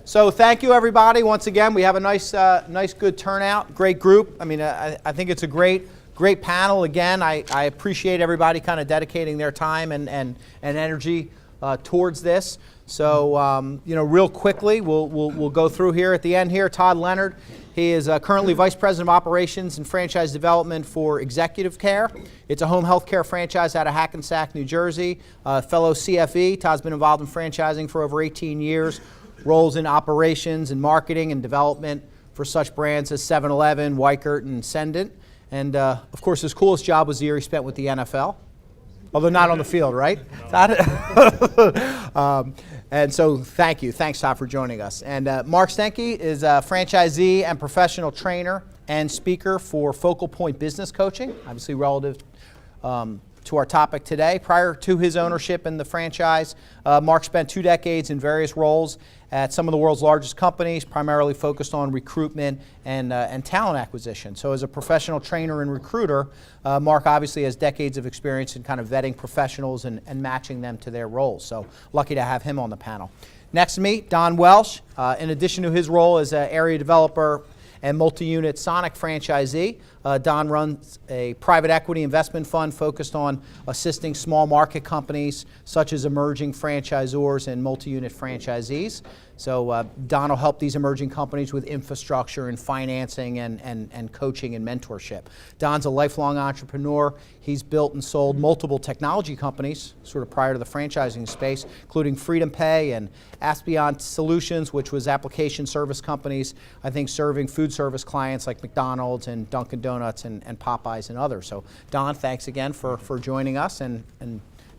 So thank you, everybody. Once again, we have a nice, good turnout, great group. I mean, I think it's a great panel. Again, I appreciate everybody kind of dedicating their time and energy towards this. So, real quickly, we'll go through here at the end here. Todd Leonard, he is currently Vice President of Operations and Franchise Development for Executive Care. It's a home health care franchise out of Hackensack, New Jersey. Fellow CFE, Todd's been involved in franchising for over 18 years. Roles in operations and marketing and development for such brands as 7-Eleven, Weichert, and Sendent. And, of course, his coolest job was the year he spent with the NFL. Although not on the field, right? No. And so thank you. Thanks, Todd, for joining us. And Mark Stenke is a franchisee and professional trainer and speaker for Focal Point Business Coaching, obviously relative to our topic today. Prior to his ownership in the franchise, Mark spent 2 decades in various roles at some of the world's largest companies, primarily focused on recruitment and talent acquisition. So as a professional trainer and recruiter, Mark obviously has decades of experience in kind of vetting professionals and matching them to their roles. So lucky to have him on the panel. Next to me, Don Welsh. In addition to his role as an area developer and multi-unit Sonic franchisee, Don runs a private equity investment fund focused on assisting small market companies such as emerging franchisors and multi-unit franchisees. So Don will help these emerging companies with infrastructure and financing and coaching and mentorship. Don's a lifelong entrepreneur. He's built and sold multiple technology companies sort of prior to the franchising space, including Freedom Pay and Aspion Solutions, which was application service companies, I think serving food service clients like McDonald's and Dunkin' Donuts and Popeyes and others. So Don, thanks again for joining us and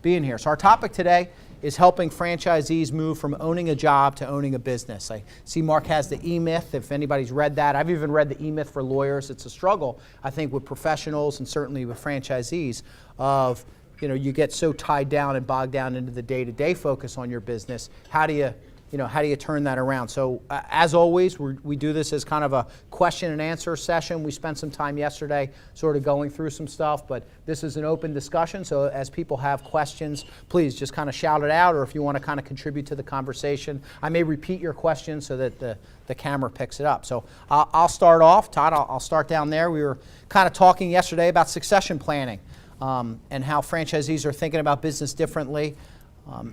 being here. So our topic today is helping franchisees move from owning a job to owning a business. I see Mark has the E-Myth, if anybody's read that. I've even read the E-Myth for lawyers. It's a struggle, I think, with professionals and certainly with franchisees of, you get so tied down and bogged down into the day-to-day focus on your business. How do you turn that around? So as always, we do this as kind of a question and answer session. We spent some time yesterday sort of going through some stuff, but this is an open discussion. So as people have questions, please just kind of shout it out, or if you want to kind of contribute to the conversation, I may repeat your question so that the camera picks it up. So I'll start off. Todd, I'll start down there. We were kind of talking yesterday about succession planning and how franchisees are thinking about business differently.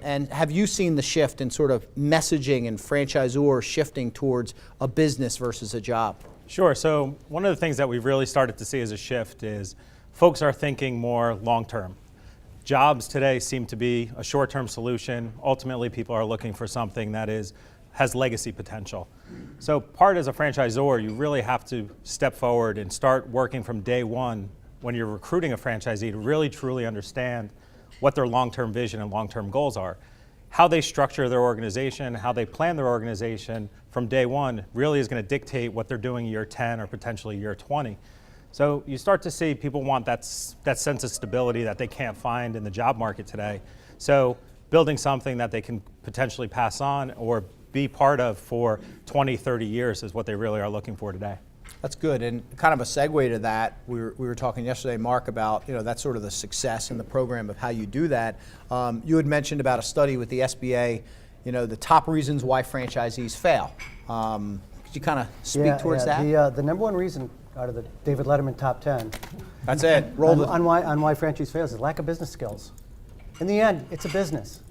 And have you seen the shift in sort of messaging and franchisors shifting towards a business versus a job? Sure. So one of the things that we've really started to see as a shift is folks are thinking more long-term. Jobs today seem to be a short-term solution. Ultimately, people are looking for something that has legacy potential. So part as a franchisor, you really have to step forward and start working from day one when you're recruiting a franchisee to really truly understand what their long-term vision and long-term goals are. How they structure their organization, how they plan their organization from day one really is going to dictate what they're doing year 10 or potentially year 20. So you start to see people want that sense of stability that they can't find in the job market today. So building something that they can potentially pass on or be part of for 20, 30 years is what they really are looking for today. That's good, and kind of a segue to that, we were talking yesterday, Mark, about that's sort of the success in the program of how you do that. You had mentioned about a study with the SBA, the top reasons why franchisees fail. Could you kind of speak towards that? The number one reason out of the David Letterman top 10. That's it. On why franchise fails is lack of business skills. In the end, it's a business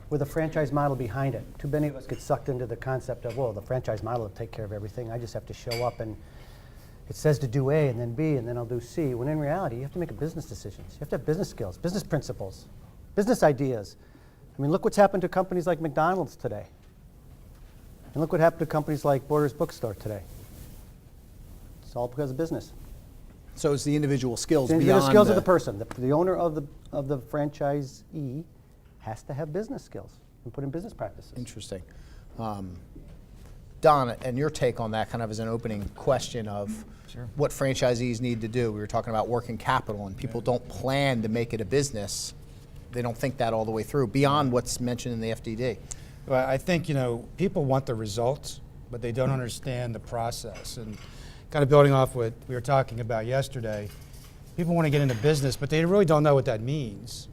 with a franchise model behind it. Too many of us get sucked into the concept of, well, the franchise model will take care of everything. I just have to show up and it says to do A and then B and then I'll do C, when in reality you have to make business decisions. You have to have business skills, business principles, business ideas. I mean, look what's happened to companies like McDonald's today. And look what happened to companies like Borders Bookstore today. It's all because of business. So it's the individual skills the beyond skills of the person. The owner of the franchisee has to have business skills and put in business practices. Interesting. Don, and your take on that kind of as an opening question of what franchisees need to do. We were talking about working capital, and people don't plan to make it a business. They don't think that all the way through, beyond what's mentioned in the FDD. Well, I think, people want the results, but they don't understand the process. And kind of building off what we were talking about yesterday, people want to get into business, but they really don't know what that means.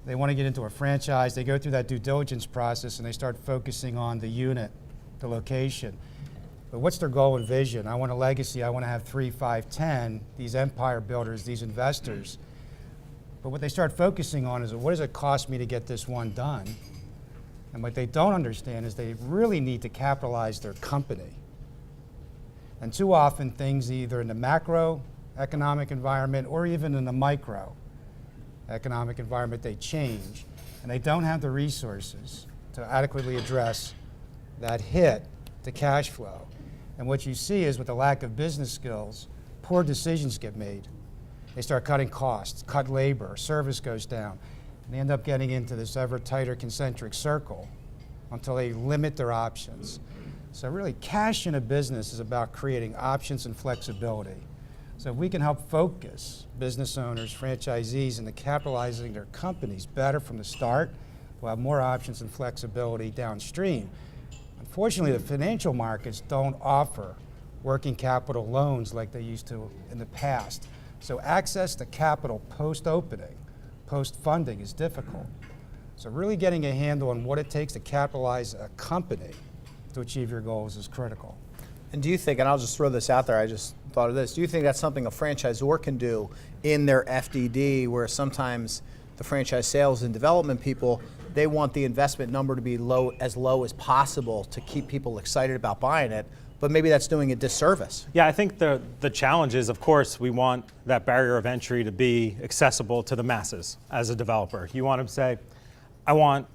They want to get into a franchise, they go through that due diligence process, and they start focusing on the unit, the location. But what's their goal and vision? I want a legacy, I want to have 3, 5, 10, these empire builders, these investors. But what they start focusing on is, what does it cost me to get this one done? And what they don't understand is they really need to capitalize their company. And too often things either in the macroeconomic environment or even in the microeconomic environment, they change. And they don't have the resources to adequately address that hit to cash flow. And what you see is with the lack of business skills, poor decisions get made. They start cutting costs, cut labor, service goes down. And they end up getting into this ever tighter concentric circle until they limit their options. So really, cash in a business is about creating options and flexibility. So if we can help focus business owners, franchisees into capitalizing their companies better from the start, we'll have more options and flexibility downstream. Unfortunately, the financial markets don't offer working capital loans like they used to in the past. So access to capital post-opening, post-funding is difficult. So really getting a handle on what it takes to capitalize a company to achieve your goals is critical. And do you think, and I'll just throw this out there, I just thought of this, do you think that's something a franchisor can do in their FDD, where sometimes the franchise sales and development people, they want the investment number to be low as possible to keep people excited about buying it, but maybe that's doing a disservice? Yeah, I think the challenge is, of course, we want that barrier of entry to be accessible to the masses as a developer. You want to say, I want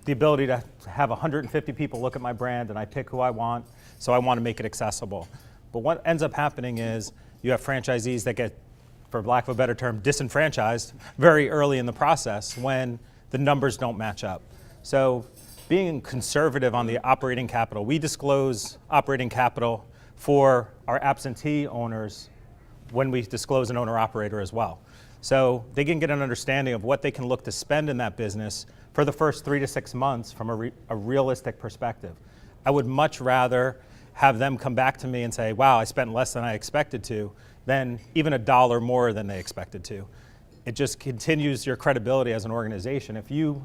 the ability to have 150 people look at my brand and I pick who I want, so I want to make it accessible. But what ends up happening is you have franchisees that get, for lack of a better term, disenfranchised very early in the process when the numbers don't match up. So being conservative on the operating capital, we disclose operating capital for our absentee owners when we disclose an owner-operator as well. So they can get an understanding of what they can look to spend in that business for the first 3 to 6 months from a realistic perspective. I would much rather have them come back to me and say, wow, I spent less than I expected to, than even $1 more than they expected to. It just continues your credibility as an organization. If you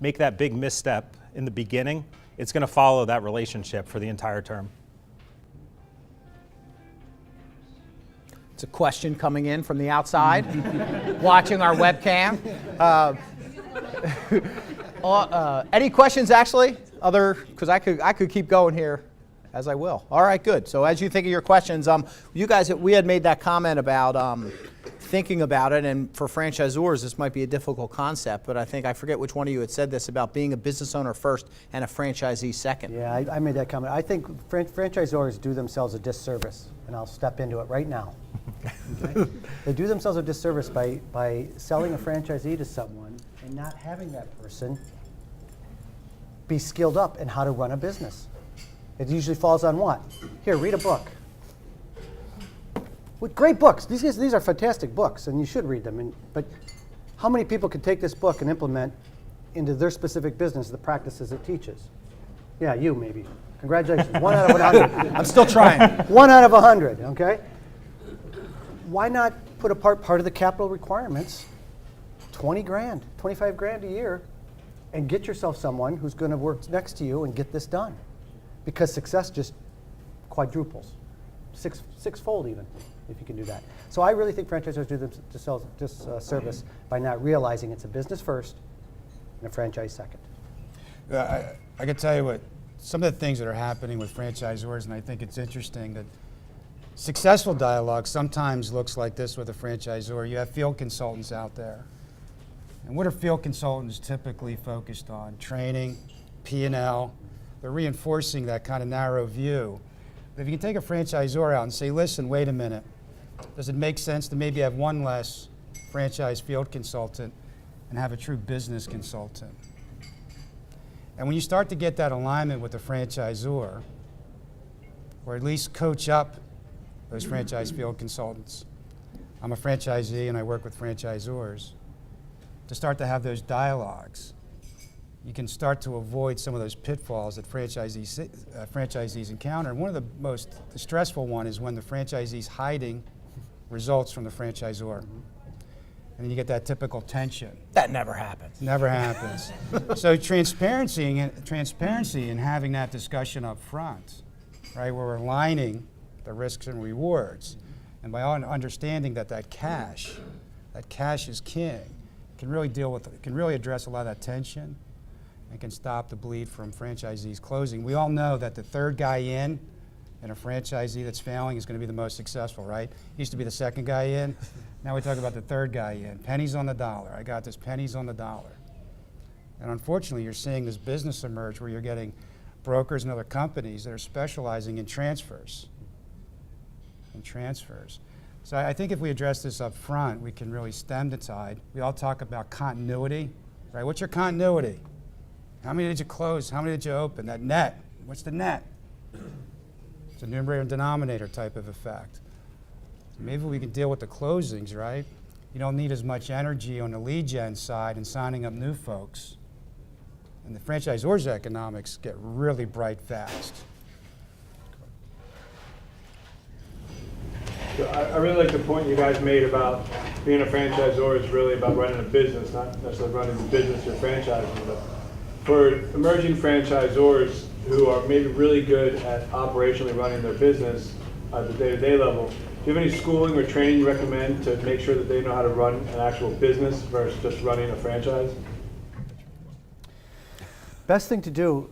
make that big misstep in the beginning, it's going to follow that relationship for the entire term. It's a question coming in from the outside, watching our webcam. Any questions, actually? Because I could keep going here, as I will. All right, good. So as you think of your questions, you guys, we had made that comment about thinking about it, and for franchisors, this might be a difficult concept, but I forget which one of you had said this about being a business owner first and a franchisee second. Yeah, I made that comment. I think franchisors do themselves a disservice, and I'll step into it right now. Okay? They do themselves a disservice by selling a franchisee to someone and not having that person be skilled up in how to run a business. It usually falls on what? Here, read a book. With great books. These are fantastic books, and you should read them. But how many people could take this book and implement into their specific business the practices it teaches? Yeah, you maybe. Congratulations. 1 out of 100. I'm still trying. 1 out of 100, okay? Why not put a part of the capital requirements, 20 grand, 25 grand a year, and get yourself someone who's going to work next to you and get this done? Because success just quadruples, sixfold even, if you can do that. So I really think franchisors do themselves disservice by not realizing it's a business first and a franchise second. I can tell you what, some of the things that are happening with franchisors, and I think it's interesting that successful dialogue sometimes looks like this with a franchisor. You have field consultants out there. And what are field consultants typically focused on? Training, P&L. They're reinforcing that kind of narrow view. But if you can take a franchisor out and say, listen, wait a minute, does it make sense to maybe have one less franchise field consultant and have a true business consultant? And when you start to get that alignment with the franchisor, or at least coach up those franchise field consultants, I'm a franchisee and I work with franchisors, to start to have those dialogues, you can start to avoid some of those pitfalls that franchisees encounter. And one of the most stressful one is when the franchisee's hiding results from the franchisor. and then you get that typical tension. That never happens. Never happens. So transparency and having that discussion up front, right, where we're aligning the risks and rewards, and by understanding that cash is king, can really address a lot of that tension, and can stop the bleed from franchisees closing. We all know that the third guy in a franchisee that's failing is going to be the most successful, right? Used to be the second guy in. Now we talk about the third guy in. Pennies on the dollar. I got this, pennies on the dollar. And unfortunately, you're seeing this business emerge where you're getting brokers and other companies that are specializing in transfers. So I think if we address this up front, we can really stem the tide. We all talk about continuity, right? What's your continuity? How many did you close? How many did you open? That net, what's the net? It's a numerator and denominator type of effect. Maybe we can deal with the closings, right? You don't need as much energy on the lead gen side and signing up new folks. And the franchisor's economics get really bright fast. So I really like the point you guys made about being a franchisor is really about running a business, not necessarily running the business you're franchising. But for emerging franchisors who are maybe really good at operationally running their business at the day-to-day level, do you have any schooling or training you recommend to make sure that they know how to run an actual business versus just running a franchise? Best thing to do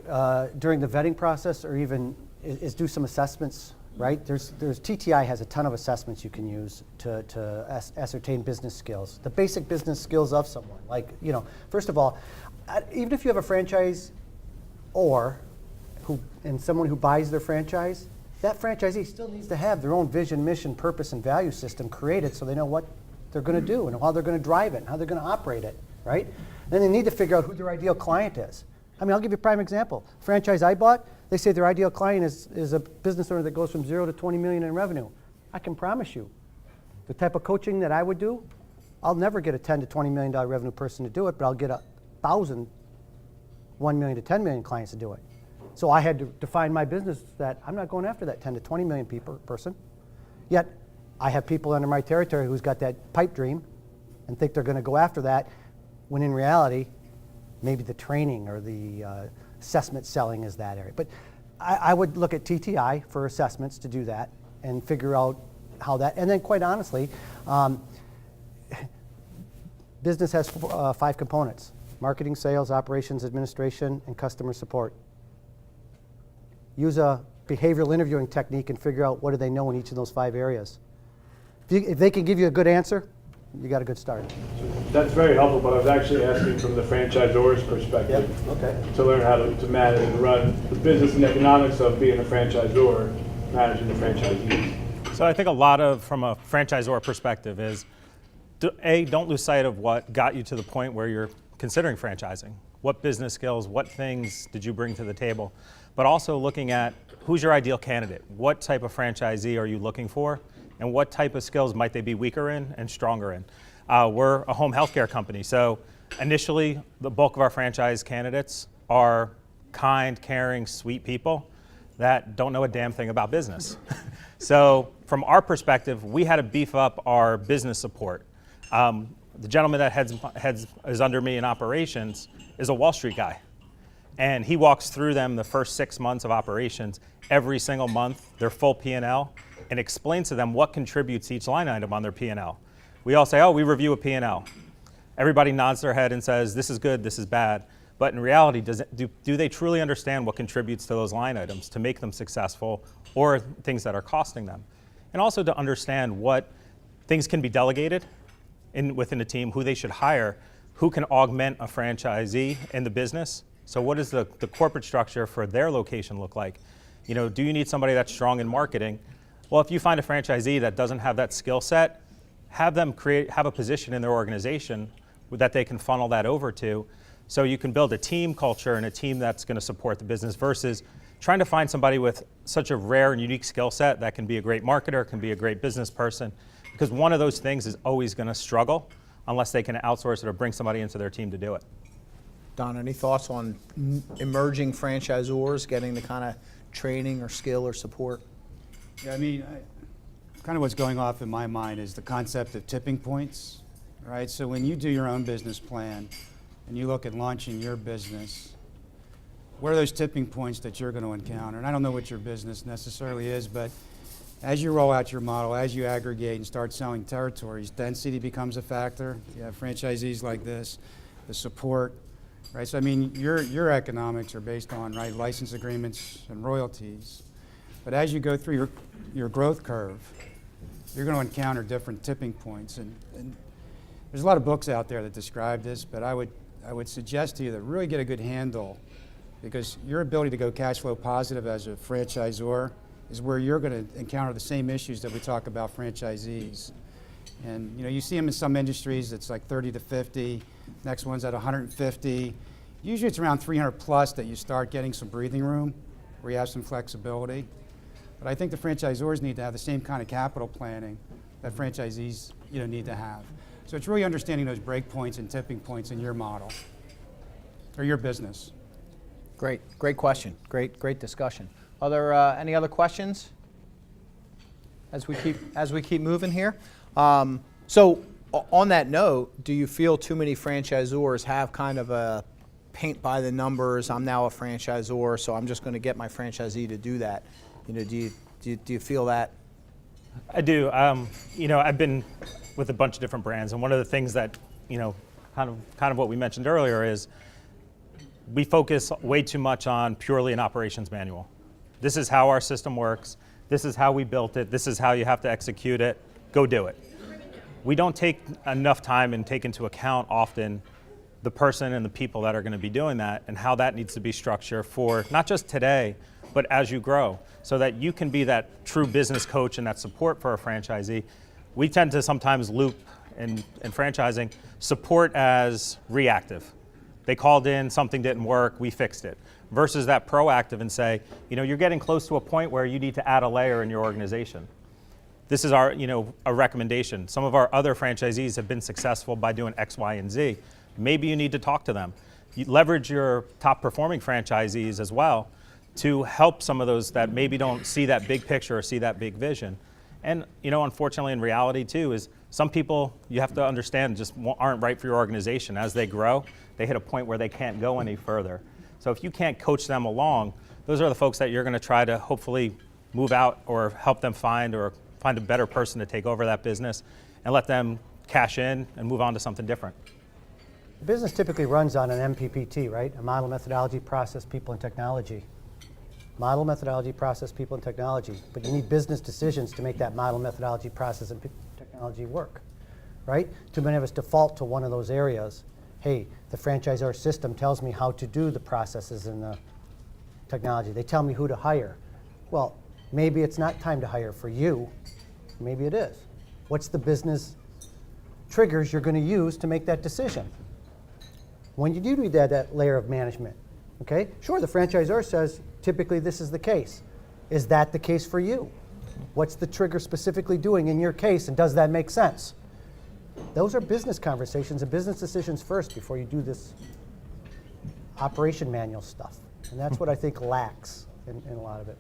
during the vetting process, or even is do some assessments. Right? There's TTI has a ton of assessments you can use to ascertain business skills, the basic business skills of someone. Like, you know, first of all, even if you have a franchise and someone who buys their franchise, that franchisee still needs to have their own vision, mission, purpose, and value system created so they know what they're going to do and how they're going to drive it and how they're going to operate it, right? Then they need to figure out who their ideal client is. I mean, I'll give you a prime example. Franchise I bought, they say their ideal client is a business owner that goes from 0 to 20 million in revenue. I can promise you, the type of coaching that I would do, I'll never get a 10 to 20 million dollar revenue person to do it, but I'll get 1,000, 1 million to 10 million clients to do it. So I had to define my business that I'm not going after that 10 to 20 million person. Yet I have people under my territory who's got that pipe dream and think they're going to go after that, when in reality, maybe the training or the assessment selling is that area. But I would look at TTI for assessments to do that and figure out how that, and then quite honestly, business has 5 components: marketing, sales, operations, administration, and customer support. Use a behavioral interviewing technique and figure out what do they know in each of those 5 areas. If they can give you a good answer, you got a good start. That's very helpful, but I was actually asking from the franchisor's perspective. Yep. Okay. To learn how to manage and run the business and economics of being a franchisor, managing the franchisees. So I think a lot of, from a franchisor perspective, is don't lose sight of what got you to the point where you're considering franchising. What business skills, what things did you bring to the table? But also looking at who's your ideal candidate? What type of franchisee are you looking for? And what type of skills might they be weaker in and stronger in? We're a home healthcare company, so initially the bulk of our franchise candidates are kind, caring, sweet people that don't know a damn thing about business. So from our perspective, we had to beef up our business support. The gentleman that is under me in operations is a Wall Street guy. And he walks through them the first 6 months of operations, every single month, their full P&L, and explains to them what contributes each line item on their P&L. We all say, oh, we review a P&L. Everybody nods their head and says, this is good, this is bad. But in reality, do they truly understand what contributes to those line items to make them successful, or things that are costing them? And also to understand what things can be delegated within a team, who they should hire, who can augment a franchisee in the business. So what does the corporate structure for their location look like? You know, do you need somebody that's strong in marketing? Well, if you find a franchisee that doesn't have that skill set, have them have a position in their organization that they can funnel that over to, so you can build a team culture and a team that's going to support the business, versus trying to find somebody with such a rare and unique skill set that can be a great marketer, can be a great business person, because one of those things is always going to struggle unless they can outsource it or bring somebody into their team to do it. Don, any thoughts on emerging franchisors getting the kind of training or skill or support? Yeah, I mean, kind of what's going off in my mind is the concept of tipping points. right? So when you do your own business plan and you look at launching your business, what are those tipping points that you're going to encounter? And I don't know what your business necessarily is, but as you roll out your model, as you aggregate and start selling territories, density becomes a factor. You have franchisees like this, the support, right? So I mean, your economics are based on, right, license agreements and royalties. But as you go through your growth curve, you're going to encounter different tipping points. And there's a lot of books out there that describe this, but I would suggest to you that really get a good handle, because your ability to go cash flow positive as a franchisor is where you're going to encounter the same issues that we talk about franchisees. And you know, you see them in some industries, it's like 30 to 50, next one's at 150. Usually it's around 300 plus that you start getting some breathing room, where you have some flexibility. But I think the franchisors need to have the same kind of capital planning that franchisees, you know, need to have. So it's really understanding those break points and tipping points in your model or your business. Great question. Great discussion. Are there any other questions as we keep moving here? So on that note, do you feel too many franchisors have kind of a paint by the numbers? I'm now a franchisor, so I'm just going to get my franchisee to do that. You know, do you feel that? I do. You know, I've been with a bunch of different brands, and one of the things that, you know, kind of what we mentioned earlier is we focus way too much on purely an operations manual. This is how our system works. This is how we built it. This is how you have to execute it. Go do it. We don't take enough time and take into account often the person and the people that are going to be doing that, and how that needs to be structured for not just today, but as you grow, so that you can be that true business coach and that support for a franchisee. We tend to sometimes loop in franchising support as reactive. They called in, something didn't work, we fixed it. Versus that proactive and say, you know, you're getting close to a point where you need to add a layer in your organization. This is our, you know, a recommendation. Some of our other franchisees have been successful by doing X, Y, and Z. Maybe you need to talk to them. You leverage your top performing franchisees as well to help some of those that maybe don't see that big picture or see that big vision. And, you know, unfortunately in reality too is some people, you have to understand, just aren't right for your organization. As they grow, they hit a point where they can't go any further. So if you can't coach them along, those are the folks that you're going to try to hopefully move out or help them find a better person to take over that business and let them cash in and move on to something different. The business typically runs on an MPPT, right? A model, methodology, process, people, and technology. Model, methodology, process, people, and technology. But you need business decisions to make that model, methodology, process, and technology work, right? Too many of us default to one of those areas. Hey, the franchisor system tells me how to do the processes and the technology. They tell me who to hire. Well, maybe it's not time to hire for you. Maybe it is. What's the business triggers you're going to use to make that decision? When you do need that layer of management, okay? Sure, the franchisor says, typically this is the case. Is that the case for you? What's the trigger specifically doing in your case, and does that make sense? Those are business conversations and business decisions first before you do this operation manual stuff. And that's what I think lacks in a lot of it.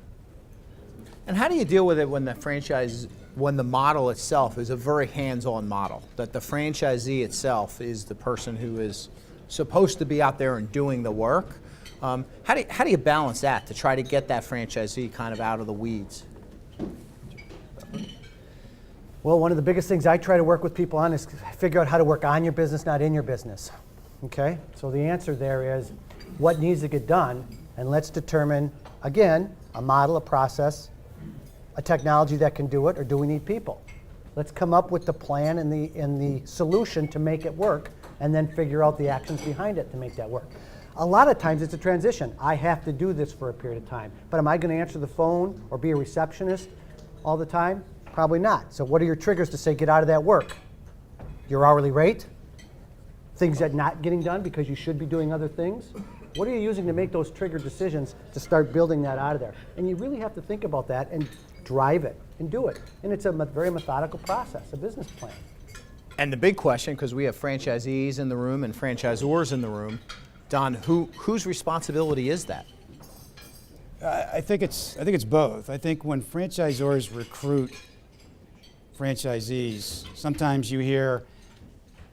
And how do you deal with it when the model itself is a very hands-on model, that the franchisee itself is the person who is supposed to be out there and doing the work? How do you balance that to try to get that franchisee kind of out of the weeds? Well, one of the biggest things I try to work with people on is figure out how to work on your business, not in your business. Okay? So the answer there is what needs to get done, and let's determine, again, a model, a process, a technology that can do it, or do we need people? Let's come up with the plan and the solution to make it work, and then figure out the actions behind it to make that work. A lot of times it's a transition. I have to do this for a period of time. But am I going to answer the phone or be a receptionist all the time? Probably not. So what are your triggers to say get out of that work? Your hourly rate? Things that not getting done because you should be doing other things? What are you using to make those trigger decisions to start building that out of there? And you really have to think about that and drive it and do it. And it's a very methodical process, a business plan. And the big question, because we have franchisees in the room and franchisors in the room, Don, whose responsibility is that? I think it's both. I think when franchisors recruit franchisees, sometimes you hear,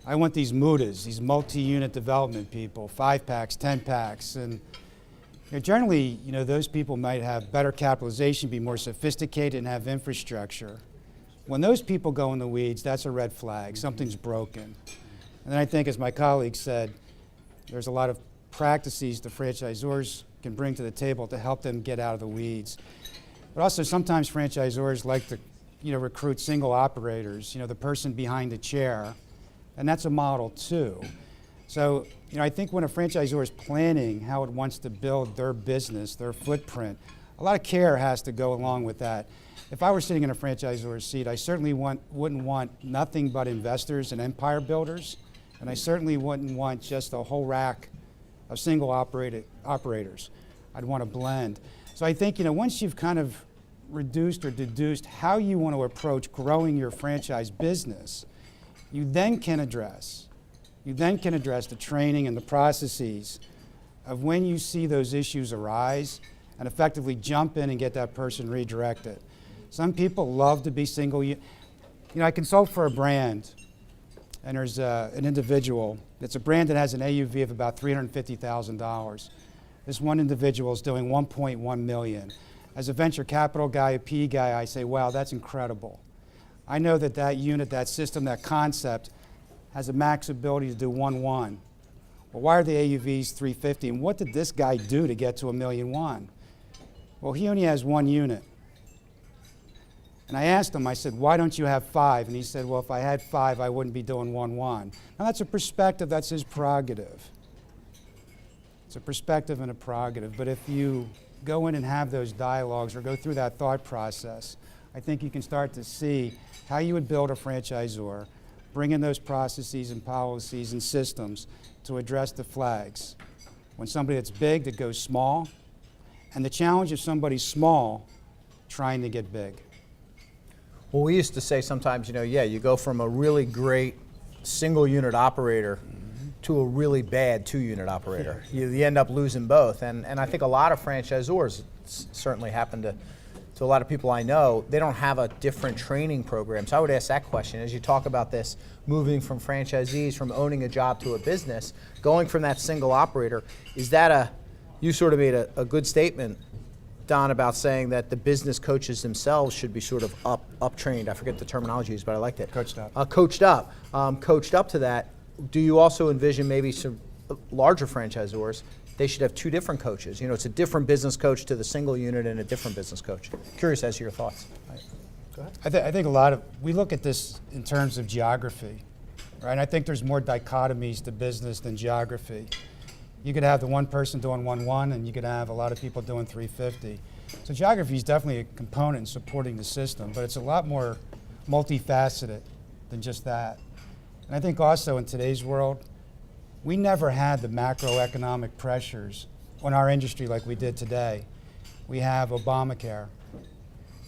I want these mudas, these multi-unit development people, 5-packs, 10-packs, and generally, those people might have better capitalization, be more sophisticated, and have infrastructure. When those people go in the weeds, that's a red flag. Something's broken. And then I think, as my colleague said, there's a lot of practices the franchisors can bring to the table to help them get out of the weeds. But also, sometimes franchisors like to, recruit single operators, the person behind the chair, and that's a model too. So, I think when a franchisor is planning how it wants to build their business, their footprint, a lot of care has to go along with that. If I were sitting in a franchisor's seat, I certainly wouldn't want nothing but investors and empire builders, and I certainly wouldn't want just a whole rack of single operators. I'd want a blend. So I think, once you've kind of reduced or deduced how you want to approach growing your franchise business, you then can address the training and the processes of when you see those issues arise and effectively jump in and get that person redirected. Some people love to be single. I consult for a brand, and there's an individual. It's a brand that has an AUV of about $350,000. This one individual is doing $1.1 million. As a venture capital guy, a PE guy, I say, wow, that's incredible. I know that unit, that system, that concept has a max ability to do 1.1. Well, why are the AUVs 350? And what did this guy do to get to $1.1 million? Well, he only has one unit. And I asked him, I said, why don't you have 5? And he said, well, if I had 5, I wouldn't be doing 1.1. Now, that's a perspective, that's his prerogative. It's a perspective and a prerogative. But if you go in and have those dialogues or go through that thought process, I think you can start to see how you would build a franchisor, bring in those processes and policies and systems to address the flags. When somebody that's big that goes small, and the challenge of somebody small trying to get big. Well, we used to say sometimes, you go from a really great single unit operator to a really bad 2-unit operator. You end up losing both. And I think a lot of franchisors, certainly happen to a lot of people I know, they don't have a different training program. So I would ask that question as you talk about this, moving from franchisees, from owning a job to a business, going from that single operator, is that you sort of made a good statement, Don, about saying that the business coaches themselves should be sort of up trained. I forget the terminology used, but I liked it. Coached up. Coached up to that. Do you also envision maybe some larger franchisors, they should have 2 different coaches? It's a different business coach to the single unit and a different business coach. Curious as to your thoughts. Go ahead. I think we look at this in terms of geography, right? And I think there's more dichotomies to business than geography. You could have the one person doing 1.1, and you could have a lot of people doing 350. So geography is definitely a component in supporting the system, but it's a lot more multifaceted than just that. And I think also in today's world, we never had the macroeconomic pressures on our industry like we did today. We have Obamacare.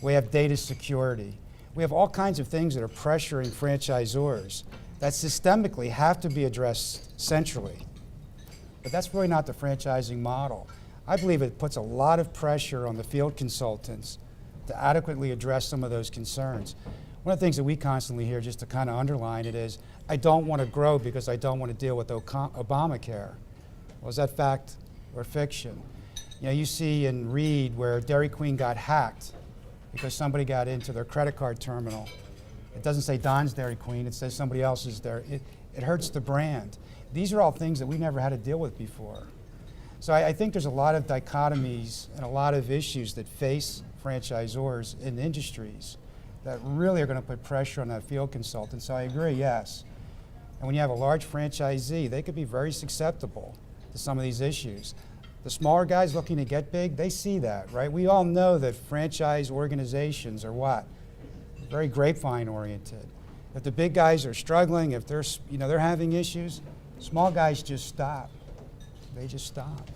We have data security. We have all kinds of things that are pressuring franchisors that systemically have to be addressed centrally. But that's really not the franchising model. I believe it puts a lot of pressure on the field consultants to adequately address some of those concerns. One of the things that we constantly hear, just to kind of underline it, is, I don't want to grow because I don't want to deal with Obamacare. Well, is that fact or fiction? You see and read where Dairy Queen got hacked because somebody got into their credit card terminal. It doesn't say Don's Dairy Queen, it says somebody else's there. It hurts the brand. These are all things that we never had to deal with before. So I think there's a lot of dichotomies and a lot of issues that face franchisors in industries that really are going to put pressure on that field consultant. So I agree, yes. And when you have a large franchisee, they could be very susceptible to some of these issues. The smaller guys looking to get big, they see that, right? We all know that franchise organizations are what? Very grapevine oriented. If the big guys are struggling, if they're having issues, small guys just stop. They just stop.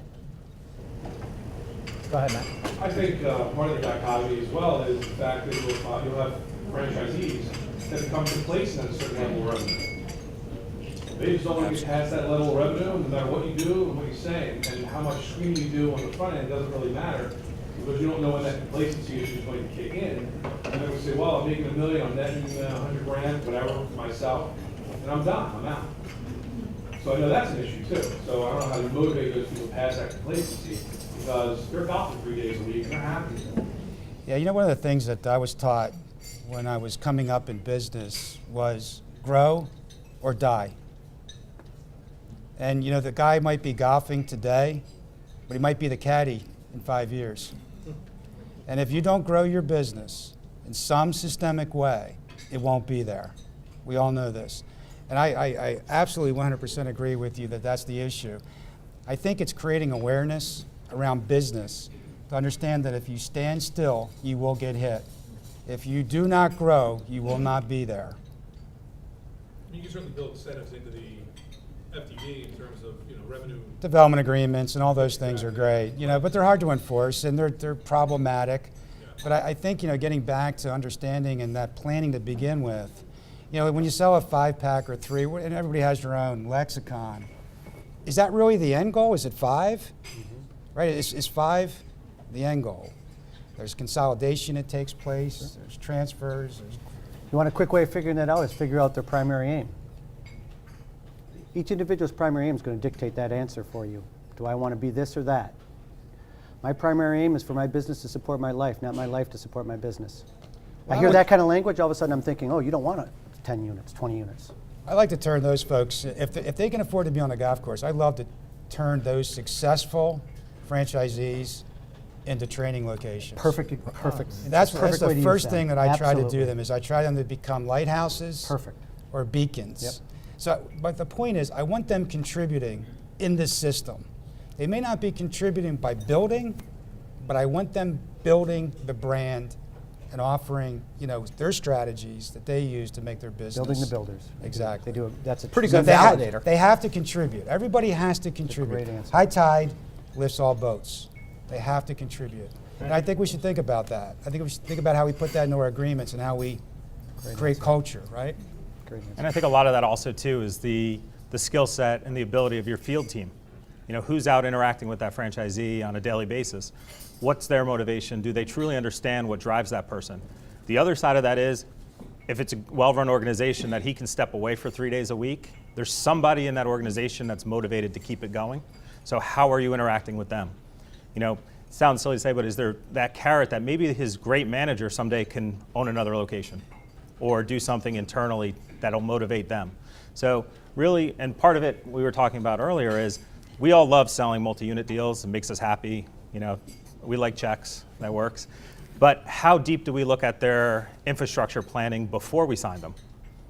Go ahead, Matt. I think part of the dichotomy as well is the fact that you'll have franchisees that become complacent at a certain level of revenue. They just don't want to get past that level of revenue, no matter what you do and what you say, and how much screening you do on the front end doesn't really matter, because you don't know when that complacency issue is going to kick in. And then we say, well, I'm making $1 million, I'm netting $100 grand, whatever, for myself. and I'm done, I'm out. So I know that's an issue too. So I don't know how you motivate those people past that complacency, because they're golfing 3 days a week and they're happy. Yeah, you know, one of the things that I was taught when I was coming up in business was grow or die. And you know, the guy might be golfing today, but he might be the caddy in 5 years. And if you don't grow your business in some systemic way, it won't be there. We all know this. And I absolutely 100% agree with you that that's the issue. I think it's creating awareness around business to understand that if you stand still, you will get hit. If you do not grow, you will not be there. You can certainly build incentives into the FTD in terms of, revenue. Development agreements and all those things are great, but they're hard to enforce and they're problematic. Yeah. But I think, getting back to understanding and that planning to begin with, when you sell a 5-pack or 3, and everybody has their own lexicon, is that really the end goal? Is it 5? Mm-hmm. Right? Is 5 the end goal? There's consolidation that takes place, sure. There's transfers. You want a quick way of figuring that out is figure out their primary aim. Each individual's primary aim is going to dictate that answer for you. Do I want to be this or that? My primary aim is for my business to support my life, not my life to support my business. I hear that kind of language, all of a sudden I'm thinking, oh, you don't want 10 units, 20 units. I like to turn those folks, if they can afford to be on a golf course, I'd love to turn those successful franchisees into training locations. Perfect. That's the way to use first them. thing that I try to Absolutely. do them is I try them to become lighthouses. Perfect. Or beacons. Yep. So, but the point is, I want them contributing in this system. They may not be contributing by building, but I want them building the brand and offering, their strategies that they use to make their business. Building the builders. Exactly. They do. That's a Pretty So good they validator. they have to contribute. Everybody has to contribute. great answer. High tide lifts all boats. They have to contribute. And I think we should think about that. I think we should think about how we put that into our agreements and how we create culture, right? Great answer. And I think a lot of that also too is the skill set and the ability of your field team. Who's out interacting with that franchisee on a daily basis? What's their motivation? Do they truly understand what drives that person? The other side of that is, if it's a well-run organization that he can step away for 3 days a week, there's somebody in that organization that's motivated to keep it going. So how are you interacting with them? It sounds silly to say, but is there that carrot that maybe his great manager someday can own another location or do something internally that'll motivate them? So really, and part of it we were talking about earlier is we all love selling multi-unit deals. It makes us happy. We like checks, that works. But how deep do we look at their infrastructure planning before we sign them?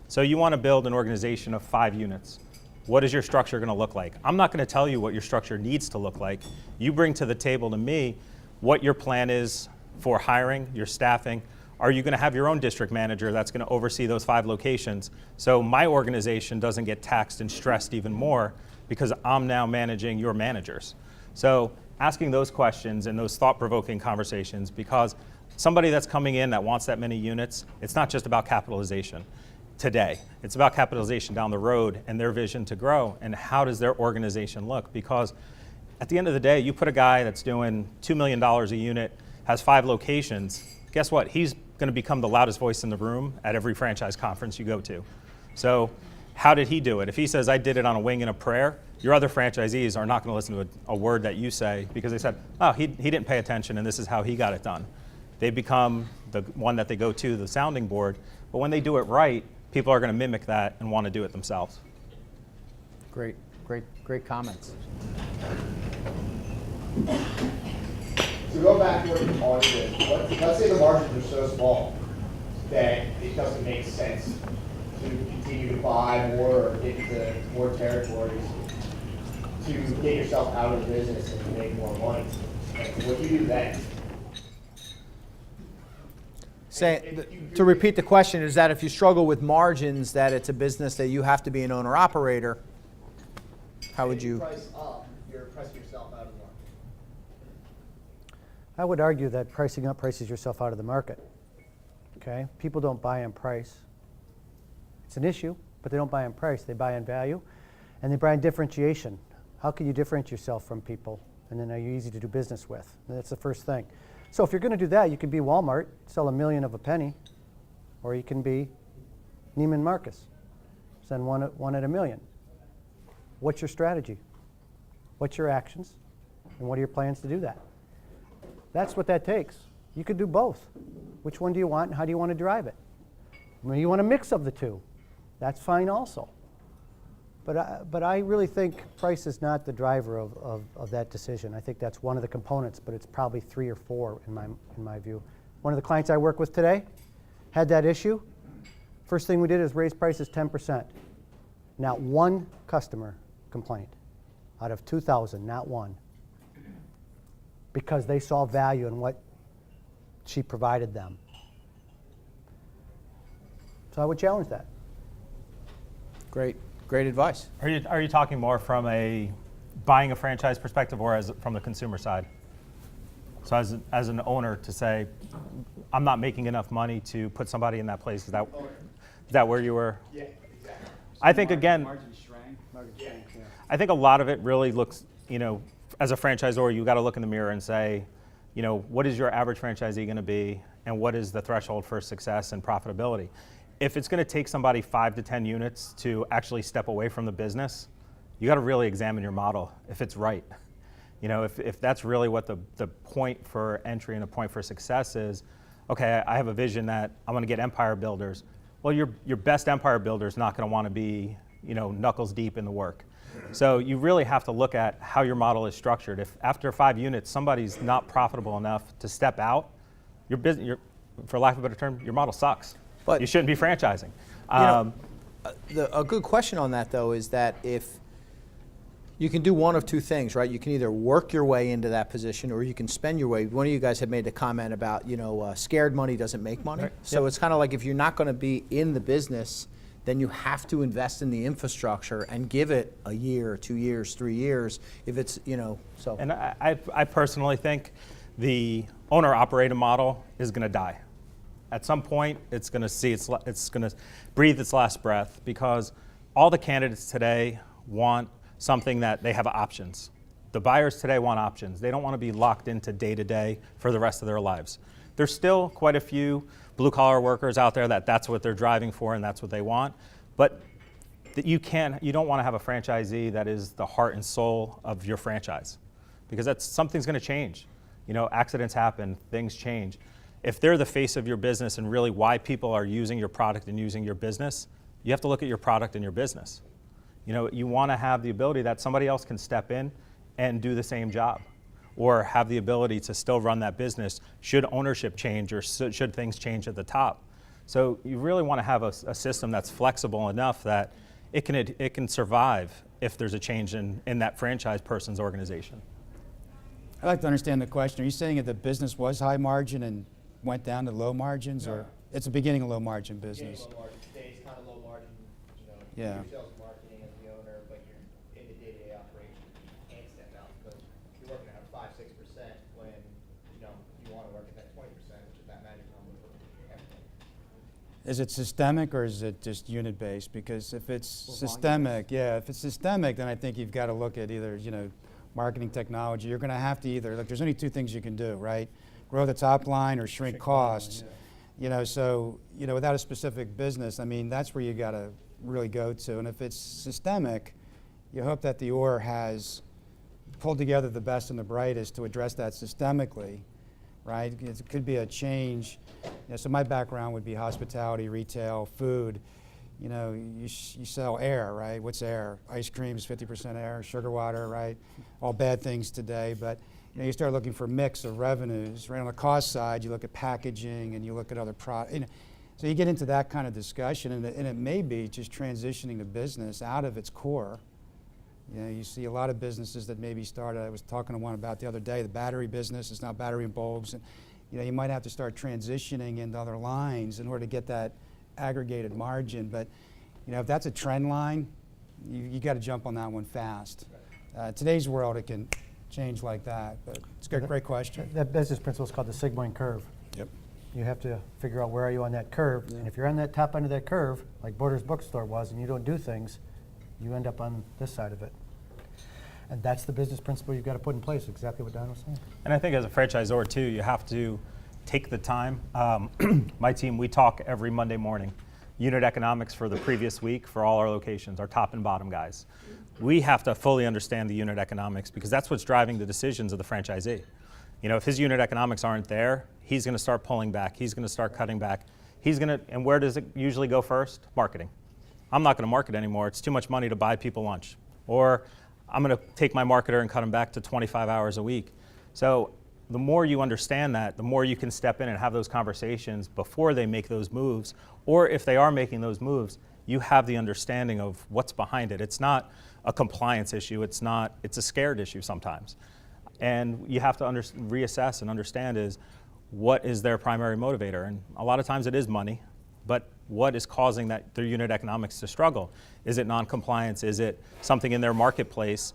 So you want to build an organization of 5 units. What is your structure going to look like? I'm not going to tell you what your structure needs to look like. You bring to the table to me what your plan is for hiring, your staffing. Are you going to have your own district manager that's going to oversee those 5 locations so my organization doesn't get taxed and stressed even more because I'm now managing your managers? So asking those questions and those thought-provoking conversations, because somebody that's coming in that wants that many units, it's not just about capitalization today. It's about capitalization down the road and their vision to grow and how does their organization look? Because at the end of the day, you put a guy that's doing $2 million a unit, has 5 locations, guess what? He's going to become the loudest voice in the room at every franchise conference you go to. So how did he do it? If he says, I did it on a wing and a prayer, your other franchisees are not going to listen to a word that you say because they said, oh, he didn't pay attention and this is how he got it done. They become the one that they go to, the sounding board. But when they do it right, people are going to mimic that and want to do it themselves. Great comments. So go back to what you audited. Let's say the margins are so small that it doesn't make sense to continue to buy more or get into more territories to get yourself out of the business and to make more money. What do you do then? To repeat the question, is that if you struggle with margins, that it's a business that you have to be an owner-operator, how would you? Price up, you're pricing yourself out of the market. I would argue that pricing up prices yourself out of the market. Okay? People don't buy on price. It's an issue, but they don't buy on price. They buy on value, and they buy on differentiation. How can you differentiate yourself from people? And then are you easy to do business with? And that's the first thing. So if you're going to do that, you could be Walmart, sell $1 million of a penny, or you can be Neiman Marcus, than one at a million. What's your strategy? What's your actions? And what are your plans to do that? That's what that takes. You could do both. Which one do you want and how do you want to drive it? Maybe you want a mix of the two. That's fine also. But I really think price is not the driver of that decision. I think that's one of the components, but it's probably 3 or 4 in my view. One of the clients I work with today had that issue. First thing we did is raise prices 10%. Not one customer complained. Out of 2,000, not one. Because they saw value in what she provided them. So I would challenge that. Great advice. Are you talking more from a buying a franchise perspective or from the consumer side? So as an owner to say, I'm not making enough money to put somebody in that place. Is that where you were? Yeah, exactly. I think again, Margin shrank. I think a lot of it really looks, as a franchisor, you got to look in the mirror and say, what is your average franchisee going to be, and what is the threshold for success and profitability? If it's going to take somebody 5 to 10 units to actually step away from the business, you got to really examine your model if it's right. If that's really what the point for entry and a point for success is, okay, I have a vision that I want to get empire builders. Well, your best empire builder is not going to want to be, knuckles deep in the work. So you really have to look at how your model is structured. If after 5 units somebody's not profitable enough to step out, your business, for lack of a better term, your model sucks. But you shouldn't be franchising. A good question on that, though, is that if you can do one of two things, right? You can either work your way into that position or you can spend your way. One of you guys had made a comment about, scared money doesn't make money. Right. So Yep. it's kind of like if you're not going to be in the business, then you have to invest in the infrastructure and give it a year, 2 years, 3 years. If it's, so. And I personally think the owner-operator model is going to die. At some point, it's going to breathe its last breath because all the candidates today want something that they have options. The buyers today want options. They don't want to be locked into day-to-day for the rest of their lives. There's still quite a few blue-collar workers out there that's what they're driving for and that's what they want. But you don't want to have a franchisee that is the heart and soul of your franchise because something's going to change. Accidents happen, things change. If they're the face of your business and really why people are using your product and using your business, you have to look at your product and your business. You want to have the ability that somebody else can step in and do the same job or have the ability to still run that business should ownership change or should things change at the top. So you really want to have a system that's flexible enough that it can survive if there's a change in that franchise person's organization. I'd like to understand the question. Are you saying that the business was high margin and went down to low margins, or it's a beginning of low margin business? Low margin. Today is kind of low margin, Yeah. your sales and marketing as the owner, but you're in the day-to-day operation. You can't step out because you're working at 5-6% when, you want to work at that 20%, which is that magic number for everything. Is it systemic or is it just unit based? Because if it's systemic, then I think you've got to look at either, marketing technology. You're going to have to either, there's only 2 things you can do, right? Grow the top line or shrink costs. So without a specific business, that's where you got to really go to. And if it's systemic, you hope that the OR has pulled together the best and the brightest to address that systemically, right? It could be a change. So my background would be hospitality, retail, food. You sell air, right? What's air? Ice cream is 50% air, sugar water, right? All bad things today, but you start looking for mix of revenues. Right on the cost side, you look at packaging and you look at other products. So you get into that kind of discussion, and it may be just transitioning the business out of its core. You see a lot of businesses that maybe started. I was talking to one about the other day. The battery business is now battery and bulbs, and you might have to start transitioning into other lines in order to get that aggregated margin. But if that's a trend line, you got to jump on that one fast. Today's world, it can change like that, but it's a great question. That business principle is called the sigmoid curve. Yep. You have to figure out where are you on that curve, and if you're on that top end of that curve, like Borders Bookstore was, and you don't do things, you end up on this side of it. And that's the business principle you've got to put in place, exactly what Don was saying. And I think as a franchisor too, you have to take the time. My team, we talk every Monday morning. unit economics for the previous week for all our locations, our top and bottom guys. We have to fully understand the unit economics because that's what's driving the decisions of the franchisee. You know, if his unit economics aren't there, he's going to start pulling back. He's going to start cutting back. And where does it usually go first? Marketing. I'm not going to market anymore. It's too much money to buy people lunch. Or I'm going to take my marketer and cut them back to 25 hours a week. So the more you understand that, the more you can step in and have those conversations before they make those moves. Or if they are making those moves, you have the understanding of what's behind it. It's not a compliance issue. It's a scared issue sometimes. And you have to reassess and understand is what is their primary motivator. And a lot of times it is money, but what is causing their unit economics to struggle? Is it non-compliance? Is it something in their marketplace?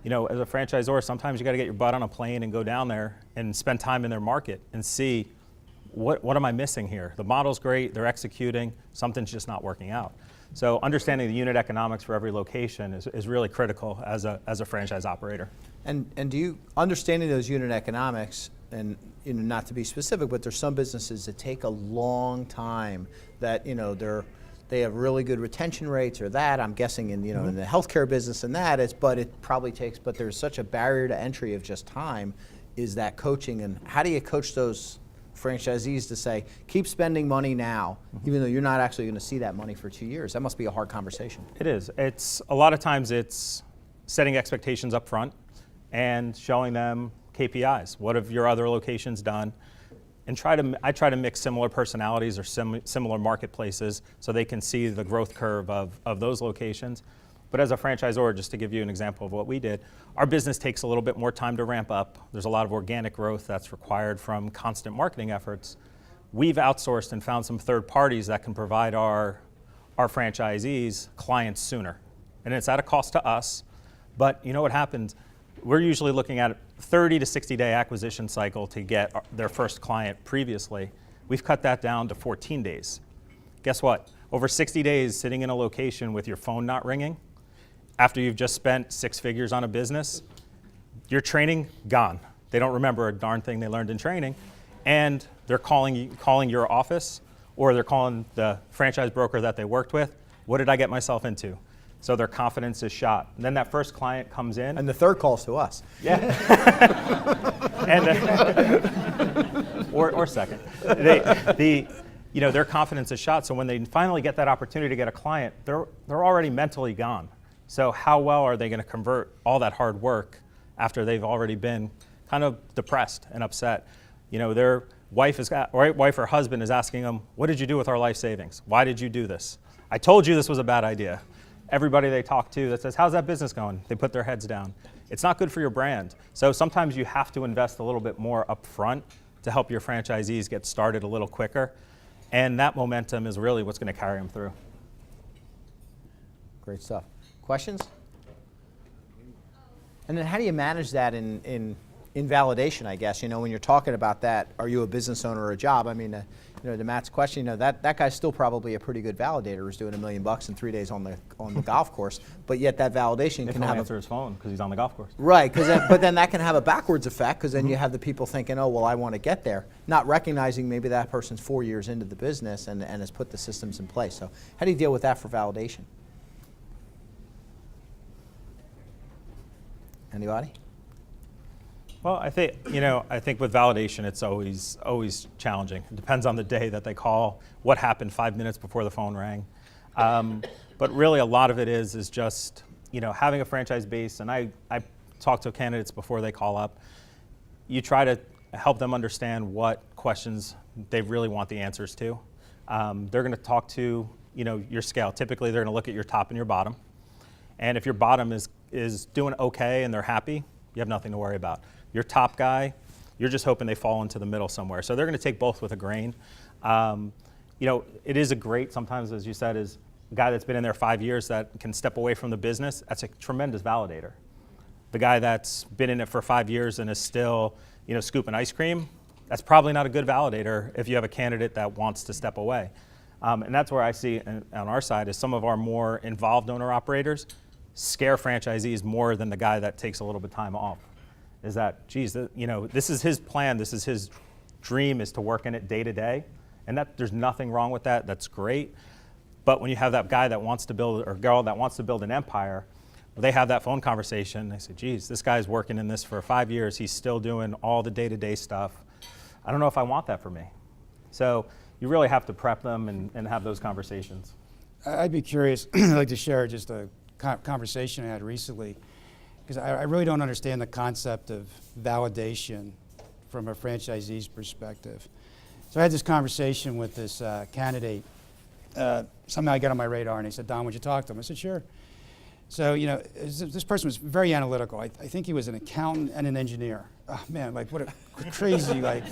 You know, as a franchisor, sometimes you got to get your butt on a plane and go down there and spend time in their market and see what am I missing here? The model's great, they're executing, something's just not working out. So understanding the unit economics for every location is really critical as a franchise operator. And do you, understanding those unit economics, and you know, not to be specific, but there's some businesses that take a long time that, you know, they have really good retention rates or that, I'm guessing in, you know, in the healthcare business and that, but it probably takes, but there's such a barrier to entry of just time, is that coaching, and how do you coach those franchisees to say, keep spending money now, even though you're not actually going to see that money for 2 years? That must be a hard conversation. It is. It's a lot of times it's setting expectations up front and showing them KPIs. What have your other locations done? And I try to mix similar personalities or similar marketplaces so they can see the growth curve of those locations. But as a franchisor, just to give you an example of what we did, our business takes a little bit more time to ramp up. There's a lot of organic growth that's required from constant marketing efforts. We've outsourced and found some third parties that can provide our franchisees clients sooner. And it's at a cost to us, but you know what happens? We're usually looking at a 30 to 60-day acquisition cycle to get their first client previously. We've cut that down to 14 days. Guess what? Over 60 days sitting in a location with your phone not ringing, after you've just spent 6 figures on a business, your training, gone. They don't remember a darn thing they learned in training, and they're calling your office, or they're calling the franchise broker that they worked with. What did I get myself into? So their confidence is shot. And then that first client comes in. And the third call's to us. Yeah. And or second. You know, their confidence is shot. So when they finally get that opportunity to get a client, they're already mentally gone. So how well are they going to convert all that hard work after they've already been kind of depressed and upset? You know, their wife or husband is asking them, what did you do with our life savings? Why did you do this? I told you this was a bad idea. Everybody they talk to that says, how's that business going? They put their heads down. It's not good for your brand. So sometimes you have to invest a little bit more up front to help your franchisees get started a little quicker. And that momentum is really what's going to carry them through. Great stuff. Questions? And then how do you manage that in validation, I guess? You know, when you're talking about that, are you a business owner or a job? I mean, you know, to Matt's question, you know, that guy's still probably a pretty good validator who's doing $1 million in 3 days on the golf course, but yet that validation can have answer his phone because he's on the golf course. Right, but then that can have a backwards effect because then you have the people thinking, oh, well, I want to get there, not recognizing maybe that person's 4 years into the business and has put the systems in place. So how do you deal with that for validation? Anybody? Well, I think with validation, it's always challenging. It depends on the day that they call, what happened 5 minutes before the phone rang. But really a lot of it is just, you know, having a franchise base, and I talk to candidates before they call up. You try to help them understand what questions they really want the answers to. They're going to talk to, you know, your scale. Typically they're going to look at your top and your bottom. And if your bottom is doing okay and they're happy, you have nothing to worry about. Your top guy, you're just hoping they fall into the middle somewhere. So they're going to take both with a grain. You know, it is a great, sometimes as you said, is a guy that's been in there 5 years that can step away from the business. That's a tremendous validator. The guy that's been in it for 5 years and is still, you know, scooping ice cream, that's probably not a good validator if you have a candidate that wants to step away. And that's where I see on our side is some of our more involved owner-operators scare franchisees more than the guy that takes a little bit of time off. Is that, geez, you know, this is his plan, this is his dream, is to work in it day to day, and that there's nothing wrong with that. That's great. But when you have that guy that wants to build, or girl that wants to build an empire, they have that phone conversation. They say, geez, this guy's working in this for 5 years. He's still doing all the day-to-day stuff. I don't know if I want that for me. So you really have to prep them and have those conversations. I'd be curious, I'd like to share just a conversation I had recently, because I really don't understand the concept of validation from a franchisee's perspective. So I had this conversation with this candidate. Somehow I got on my radar and he said, Don, would you talk to him? I said, sure. So, you know, this person was very analytical. I think he was an accountant and an engineer. Oh man, like what a crazy, like,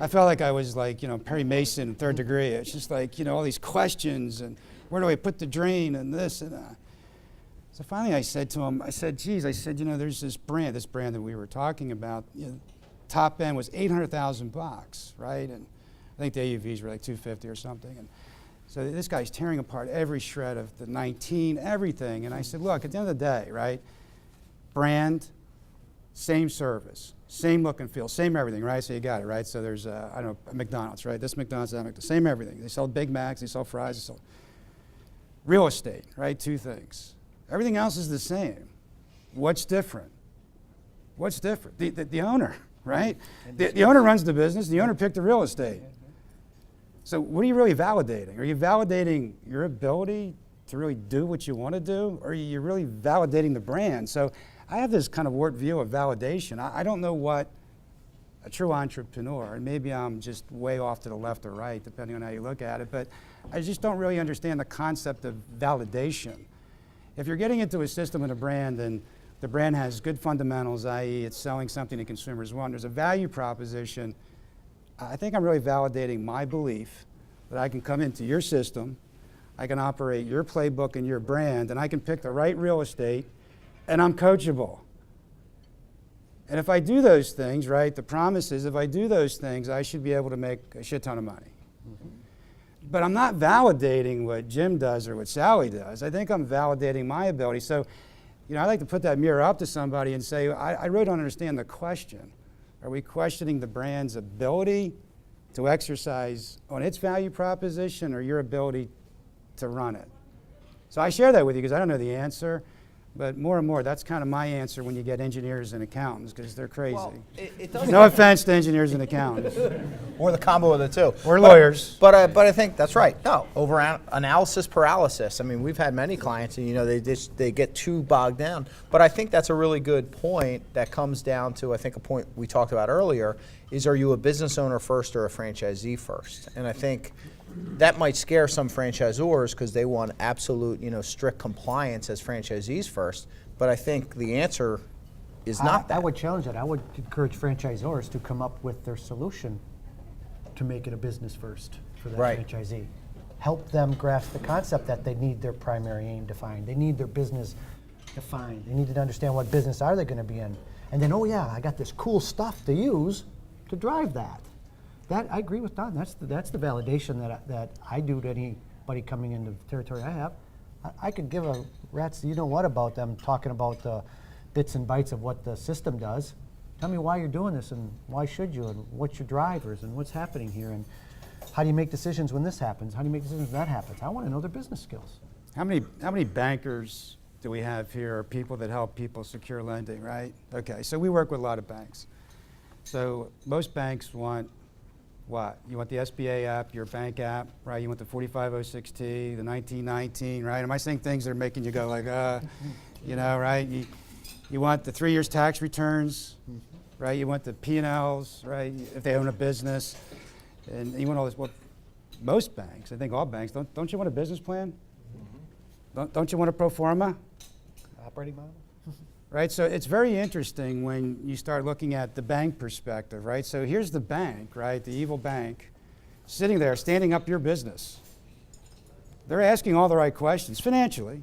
I felt like I was like, you know, Perry Mason, third degree. It's just like, you know, all these questions and where do I put the drain and this and that. So finally I said to him, I said, geez, I said, you know, there's this brand that we were talking about, you know, top end was $800,000, right? And I think the AUVs were like 250 or something. And so this guy's tearing apart every shred of the 19, everything. And I said, look, at the end of the day, right, brand, same service, same look and feel, same everything, right? So you got it, right? So there's, I don't know, a McDonald's, right? This McDonald's, that McDonald's, same everything. They sell Big Macs, they sell fries, they sell real estate, right? Two things. Everything else is the same. What's different? What's different? The owner, right? The owner runs the business, the owner picked the real estate. So what are you really validating? Are you validating your ability to really do what you want to do? Or are you really validating the brand? So I have this kind of warped view of validation. I don't know what a true entrepreneur, and maybe I'm just way off to the left or right, depending on how you look at it, but I just don't really understand the concept of validation. If you're getting into a system and a brand and the brand has good fundamentals, i.e. it's selling something that consumers want, there's a value proposition, I think I'm really validating my belief that I can come into your system, I can operate your playbook and your brand, and I can pick the right real estate, and I'm coachable. And if I do those things, right, the promise is if I do those things, I should be able to make a shit ton of money. But I'm not validating what Jim does or what Sally does. I think I'm validating my ability. So, you know, I like to put that mirror up to somebody and say, I really don't understand the question. Are we questioning the brand's ability to exercise on its value proposition or your ability to run it? So I share that with you because I don't know the answer. But more and more, that's kind of my answer when you get engineers and accountants, because they're crazy. Well, it does. No offense to engineers and accountants. Or the combo of the two. Or lawyers. But I think that's right. No, over analysis paralysis. I mean, we've had many clients, and you know, they get too bogged down. But I think that's a really good point that comes down to, I think, a point we talked about earlier, is are you a business owner first or a franchisee first? And I think that might scare some franchisors because they want absolute, you know, strict compliance as franchisees first. But I think the answer is not that. I would challenge that. I would encourage franchisors to come up with their solution to make it a business first for that Right. franchisee. Help them grasp the concept that they need their primary aim defined. They need their business defined. They need to understand what business are they going to be in. And then, oh yeah, I got this cool stuff to use to drive that. That I agree with Don. That's the validation that I do to anybody coming into the territory I have. I could give a rat's you know what about them talking about the bits and bytes of what the system does. Tell me why you're doing this and why should you and what's your drivers and what's happening here and how do you make decisions when this happens? How do you make decisions when that happens? I want to know their business skills. How many bankers do we have here, or people that help people secure lending, right? Okay, so we work with a lot of banks. So most banks want what? You want the SBA app, your bank app, right? You want the 4506T, the 1919, right? Am I saying things that are making you go like, you know, right? You want the 3 years tax returns, right? You want the P&Ls, right? If they own a business, and you want all this. Well, most banks, I think all banks, don't you want a business plan? Don't you want a pro forma? Operating model? Right, so it's very interesting when you start looking at the bank perspective, right? So here's the bank, right, the evil bank, sitting there, standing up your business. They're asking all the right questions financially.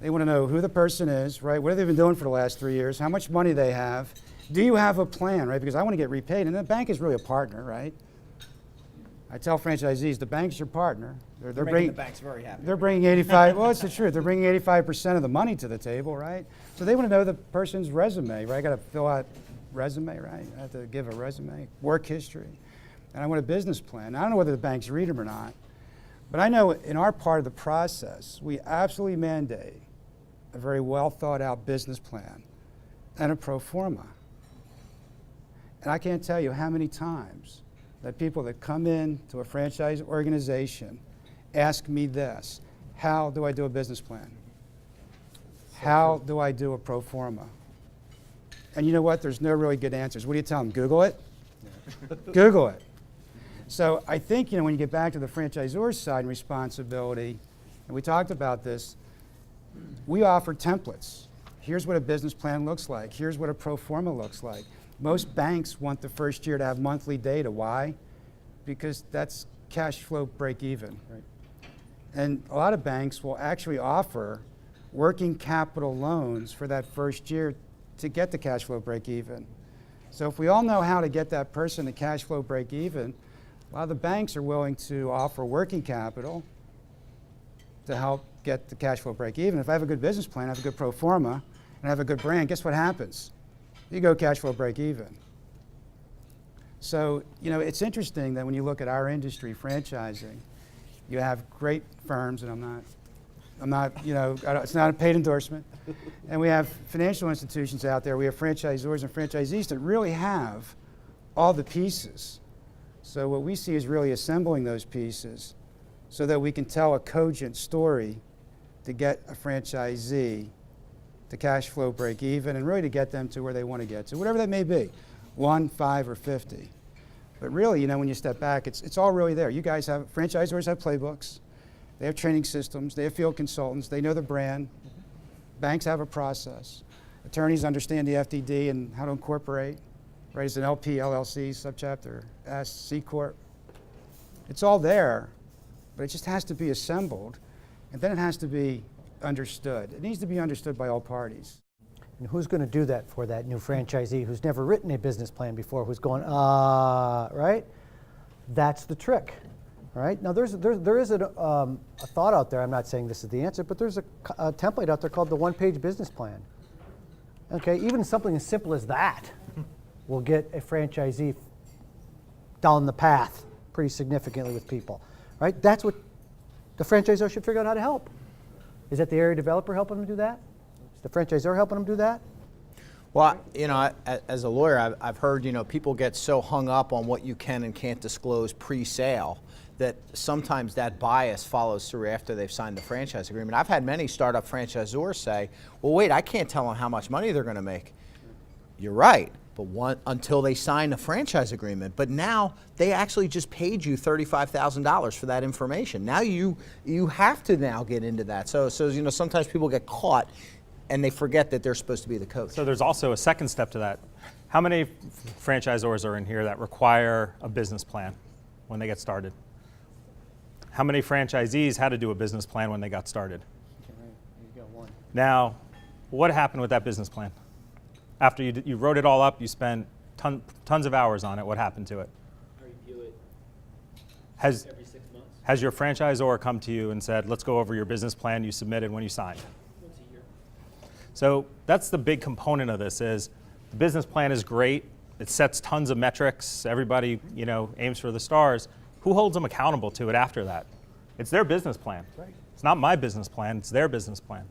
They want to know who the person is, right? What have they been doing for the last 3 years? How much money they have? Do you have a plan, right? Because I want to get repaid, and the bank is really a partner, right? I tell franchisees, the bank's your partner. They're making the banks very happy. They're bringing 85, well, it's the truth. They're bringing 85% of the money to the table, right? So they want to know the person's resume, right? I got to fill out resume, right? I have to give a resume, work history. And I want a business plan. I don't know whether the banks read them or not, But I know in our part of the process, we absolutely mandate a very well thought out business plan and a pro forma. And I can't tell you how many times that people that come in to a franchise organization ask me this: how do I do a business plan? How do I do a pro forma? And you know what? There's no really good answers. What do you tell them? Google it? Google it. So I think, when you get back to the franchisor's side and responsibility, and we talked about this, we offer templates. Here's what a business plan looks like. Here's what a pro forma looks like. Most banks want the first year to have monthly data. Why? Because that's cash flow break even. Right. And a lot of banks will actually offer working capital loans for that first year to get the cash flow break even. So if we all know how to get that person to cash flow break even, a lot of the banks are willing to offer working capital to help get the cash flow break even. If I have a good business plan, I have a good pro forma, and I have a good brand, guess what happens? You go cash flow break even. So, it's interesting that when you look at our industry, franchising, you have great firms, and I'm not, it's not a paid endorsement. And we have financial institutions out there. We have franchisors and franchisees that really have all the pieces. So what we see is really assembling those pieces so that we can tell a cogent story to get a franchisee to cash flow break even and really to get them to where they want to get to, whatever that may be, 1, 5, or 50. But really, when you step back, it's all really there. You guys have, franchisors have playbooks. They have training systems. They have field consultants. They know the brand. Banks have a process. Attorneys understand the FDD and how to incorporate, right, as an LP, LLC, subchapter S, C Corp. It's all there, but it just has to be assembled, and then it has to be understood. It needs to be understood by all parties. And who's going to do that for that new franchisee who's never written a business plan before, who's going, right? That's the trick, right? Now, there is a thought out there. I'm not saying this is the answer, but there's a template out there called the one-page business plan. Okay, even something as simple as that will get a franchisee down the path pretty significantly with people, right? That's what the franchisor should figure out how to help. Is that the area developer helping them do that? Is the franchisor helping them do that? Well, as a lawyer, I've heard, people get so hung up on what you can and can't disclose pre-sale that sometimes that bias follows through after they've signed the franchise agreement. I've had many startup franchisors say, well, wait, I can't tell them how much money they're going to make. You're right, but until they sign the franchise agreement. But now they actually just paid you $35,000 for that information. Now you have to now get into that. So sometimes people get caught and they forget that they're supposed to be the coach. So there's also a second step to that. How many franchisors are in here that require a business plan when they get started? How many franchisees had to do a business plan when they got started? You got one. Now, what happened with that business plan? After you wrote it all up, you spent tons of hours on it, what happened to it? I review it Has every 6 months, Has your franchisor come to you and said, let's go over your business plan you submitted when you signed? once a year. So that's the big component of this is the business plan is great. It sets tons of metrics. Everybody, aims for the stars. Who holds them accountable to it after that? It's their business plan. Right. It's not my business plan, it's their business plan.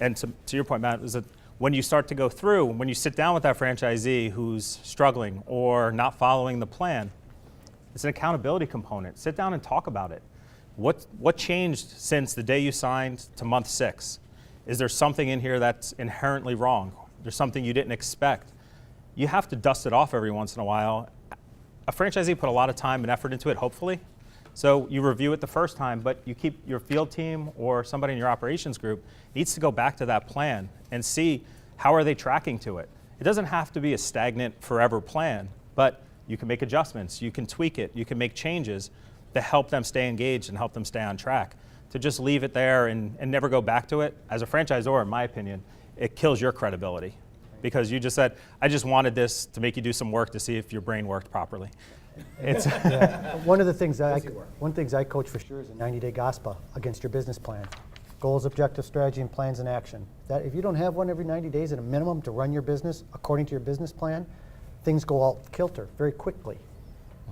And to your point, Matt, is that when you start to go through, when you sit down with that franchisee who's struggling or not following the plan, it's an accountability component. Sit down and talk about it. What changed since the day you signed to month 6? Is there something in here that's inherently wrong? There's something you didn't expect. You have to dust it off every once in a while. A franchisee put a lot of time and effort into it, hopefully. So you review it the first time, but you keep your field team or somebody in your operations group needs to go back to that plan and see how are they tracking to it. It doesn't have to be a stagnant forever plan, but you can make adjustments, you can tweak it, you can make changes to help them stay engaged and help them stay on track. To just leave it there and never go back to it, as a franchisor, in my opinion, it kills your credibility. Because you just said, I just wanted this to make you do some work to see if your brain worked properly. It's One of the things I coach for sure is a 90-day GOSPA against your business plan. Goals, objectives, strategy, and plans in action. That if you don't have one every 90 days at a minimum to run your business according to your business plan, things go off kilter very quickly.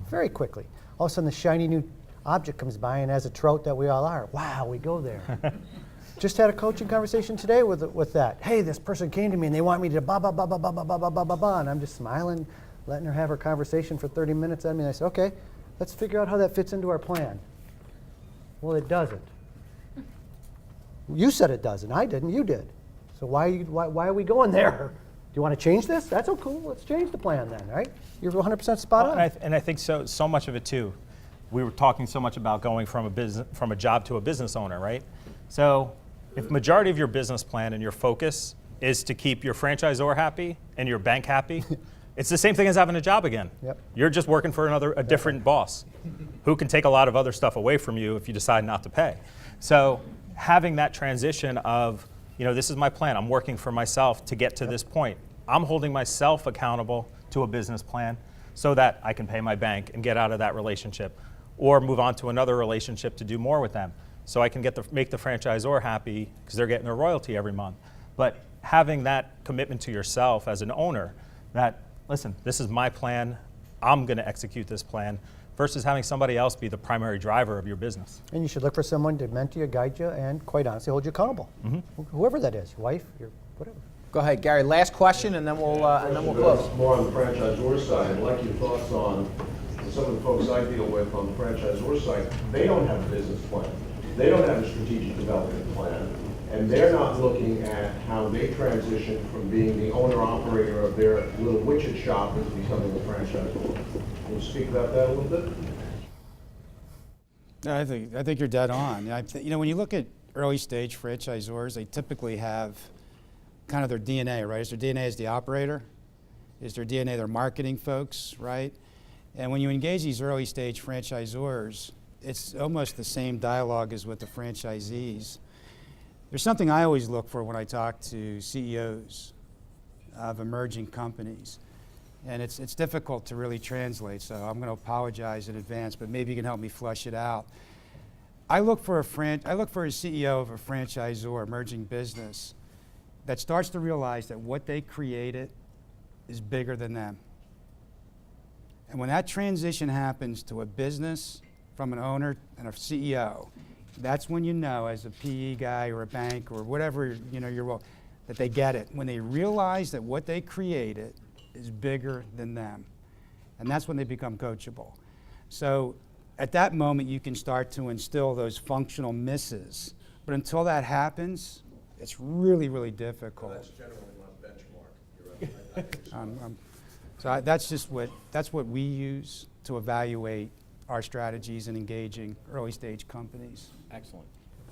Very quickly. All of a sudden the shiny new object comes by, and as a trout that we all are, wow, we go there. Just had a coaching conversation today with that. Hey, this person came to me and they want me to blah, blah, blah, blah, blah, blah, blah, blah, blah, blah, blah, and I'm just smiling, letting her have her conversation for 30 minutes. I mean, I said, okay, let's figure out how that fits into our plan. Well, it doesn't. You said it doesn't. I didn't. You did. So why are we going there? Do you want to change this? That's okay. Cool. Let's change the plan then, right? You're 100% spot on. And I think so much of it too. We were talking so much about going from a job to a business owner, right? So if majority of your business plan and your focus is to keep your franchisor happy and your bank happy, it's the same thing as having a job again. Yep. You're just working for a different boss who can take a lot of other stuff away from you if you decide not to pay. So having that transition of, this is my plan. I'm working for myself to get to this point. I'm holding myself accountable to a business plan so that I can pay my bank and get out of that relationship or move on to another relationship to do more with them. So I can make the franchisor happy because they're getting their royalty every month. But having that commitment to yourself as an owner that, listen, this is my plan, I'm going to execute this plan, versus having somebody else be the primary driver of your business. And you should look for someone to mentor you, guide you, and quite honestly, hold you accountable. Whoever that is, your wife, your whatever. Go ahead, Gary. Last question, and then we'll close. More on the franchisor side, I'd like your thoughts on some of the folks I deal with on the franchisor side. They don't have a business plan. They don't have a strategic development plan. And they're not looking at how they transition from being the owner-operator of their little widget shop into becoming a franchisor. Can you speak about that a little bit? I think you're dead on. When you look at early stage franchisors, they typically have kind of their DNA, right? Is their DNA as the operator? Is their DNA their marketing folks, right? And when you engage these early stage franchisors, it's almost the same dialogue as with the franchisees. There's something I always look for when I talk to CEOs of emerging companies. And it's difficult to really translate, so I'm going to apologize in advance, but maybe you can help me flush it out. I look for a CEO of a franchisor, emerging business, that starts to realize that what they created is bigger than them. And when that transition happens to a business from an owner and a CEO, that's when you know, as a PE guy or a bank or whatever, your role, that they get it. When they realize that what they created is bigger than them. And that's when they become coachable. So at that moment, you can start to instill those functional misses. But until that happens, it's really, really difficult. Well, that's generally not benchmark. You're right. So that's what we use to evaluate our strategies in engaging early stage companies. Excellent.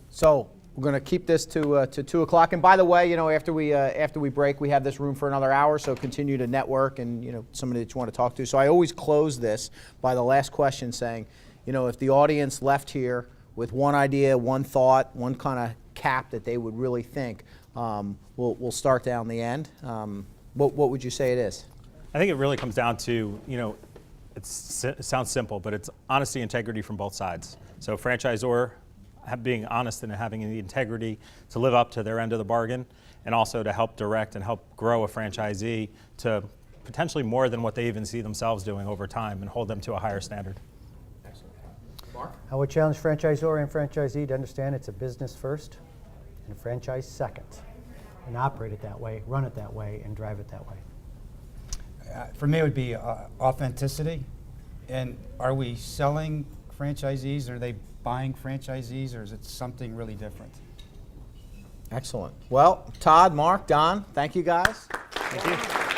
So we're going to keep this to 2 o'clock. And by the way, after we break, we have this room for another hour. So continue to network and somebody that you want to talk to. So I always close this by the last question saying, if the audience left here with one idea, one thought, one kind of cap that they would really think, we'll start down the end. What would you say it is? I think it really comes down to, it sounds simple, but it's honesty, integrity from both sides. So franchisor being honest and having the integrity to live up to their end of the bargain, and also to help direct and help grow a franchisee to potentially more than what they even see themselves doing over time and hold them to a higher standard. Excellent. Mark? I would challenge franchisor and franchisee to understand it's a business first and a franchise second, and operate it that way, run it that way, and drive it that way. For me, it would be authenticity. And are we selling franchisees? Are they buying franchisees? Or is it something really different? Excellent. Well, Todd, Mark, Don, thank you guys. Thank you.